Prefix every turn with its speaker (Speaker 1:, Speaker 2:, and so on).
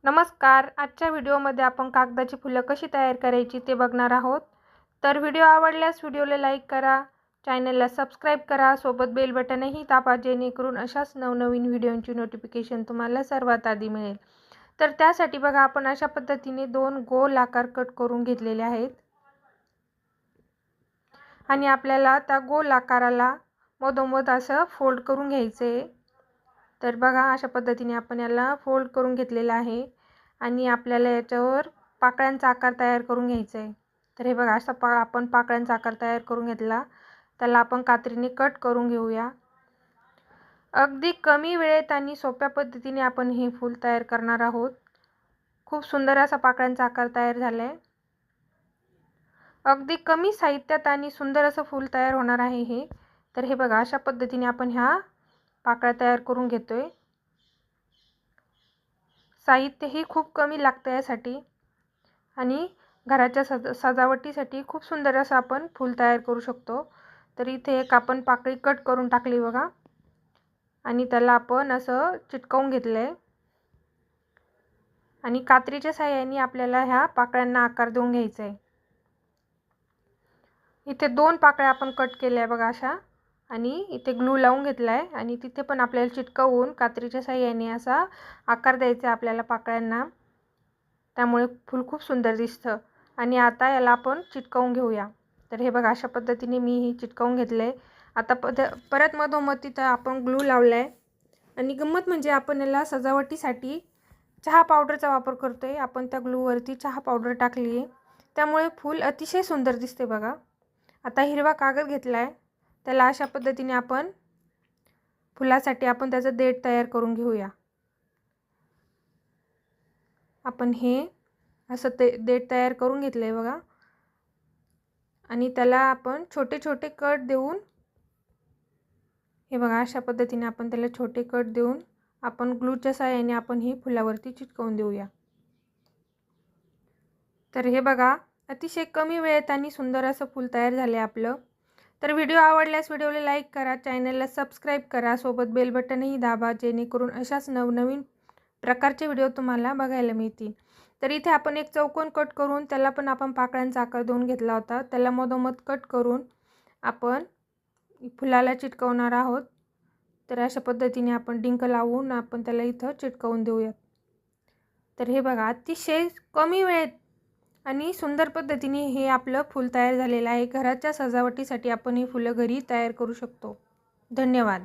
Speaker 1: नमस्कार. आजच्या व्हिडिओमध्ये आपण कागदाची फुलं कशी तयार करायची ते बघणार आहोत. तर व्हिडिओ आवडल्यास व्हिडिओला लाईक करा, चॅनलला सबस्क्राईब करा, सोबत बेल बटनही दाबा जेणेकरून अशाच नवनवीन व्हिडिओंची नोटिफिकेशन तुम्हाला सर्वात आधी मिळेल. तर त्यासाठी बघा आपण अशा पद्धतीने 2 गोल आकार कट करून घेतलेले आहेत आणि आपल्याला त्या गोल आकाराला मधोमध असं फोल्ड करून घ्यायचं आहे. तर बघा अशा पद्धतीने आपण याला फोल्ड करून घेतलेला आहे आणि आपल्याला याच्यावर पाकळ्यांचा आकार तयार करून घ्यायचा आहे. तर हे बघा असा आपण पाकळ्यांचा आकार तयार करून घेतला. त्याला आपण कात्रीने कट करून घेऊया. अगदी कमी वेळेत आणि सोप्या पद्धतीने आपण हे फूल तयार करणार आहोत. खूप सुंदर असा पाकळ्यांचा आकार तयार झाला आहे. अगदी कमी साहित्यात आणि सुंदर असं फूल तयार होणार आहे हे. तर हे बघा अशा पद्धतीने आपण ह्या पाकळ्या तयार करून घेतोय. साहित्यही खूप कमी लागतं यासाठी आणि घराच्या सजावटीसाठी खूप सुंदर असं आपण फूल तयार करू शकतो. तर इथे एक आपण पाकळी कट करून टाकली बघा आणि त्याला आपण असं चिटकवून घेतलंय आणि कात्रीच्या साहाय्याने आपल्याला ह्या पाकळ्यांना आकार देऊन घ्यायचा आहे. इथे 2 पाकळ्या आपण कट केल्या बघा अशा आणि इथे ग्लू लावून घेतला आहे आणि तिथे पण आपल्याला चिटकवून कात्रीच्या साहाय्याने असा आकार द्यायचा आहे आपल्याला पाकळ्यांना. त्यामुळे फूल खूप सुंदर दिसतं आणि आता याला आपण चिटकवून घेऊया. तर हे बघा अशा पद्धतीने मी ही चिटकवून घेतलं आहे. आता परत मधोमध तिथं आपण ग्लू लावला आहे आणि गंमत म्हणजे आपण याला सजावटीसाठी चहा पावडरचा वापर करतो आहे. आपण त्या ग्लूवरती चहा पावडर टाकली आहे त्यामुळे फूल अतिशय सुंदर दिसते बघा. आता हिरवा कागद घेतला आहे. त्याला अशा पद्धतीने आपण फुलासाठी आपण त्याचं देठ तयार करून घेऊया. आपण हे असं देठ तयार करून घेतलं आहे बघा आणि त्याला आपण छोटे छोटे कट देऊन हे बघा अशा पद्धतीने आपण त्याला छोटे कट देऊन आपण ग्लूच्या साहाय्याने आपण हे फुलावरती चिटकवून देऊया. तर हे बघा अतिशय कमी वेळेत आणि सुंदर असं फूल तयार झाले आपलं. तर व्हिडिओ आवडल्यास व्हिडिओला लाईक करा, चॅनलला सबस्क्राईब करा, सोबत बेल बटनही दाबा जेणेकरून अशाच नवनवीन प्रकारचे व्हिडिओ तुम्हाला बघायला मिळतील. तर इथे आपण एक चौकोन कट करून त्याला पण आपण पाकळ्यांचा आकार देऊन घेतला होता. त्याला मधोमध कट करून आपण फुलाला चिटकवणार आहोत. तर अशा पद्धतीने आपण डिंक लावून आपण त्याला इथं चिटकवून देऊयात. तर हे बघा अतिशय कमी वेळेत आणि सुंदर पद्धतीने हे आपलं फूल तयार झालेलं आहे. घराच्या सजावटीसाठी आपण ही फुलं घरी तयार करू शकतो. धन्यवाद.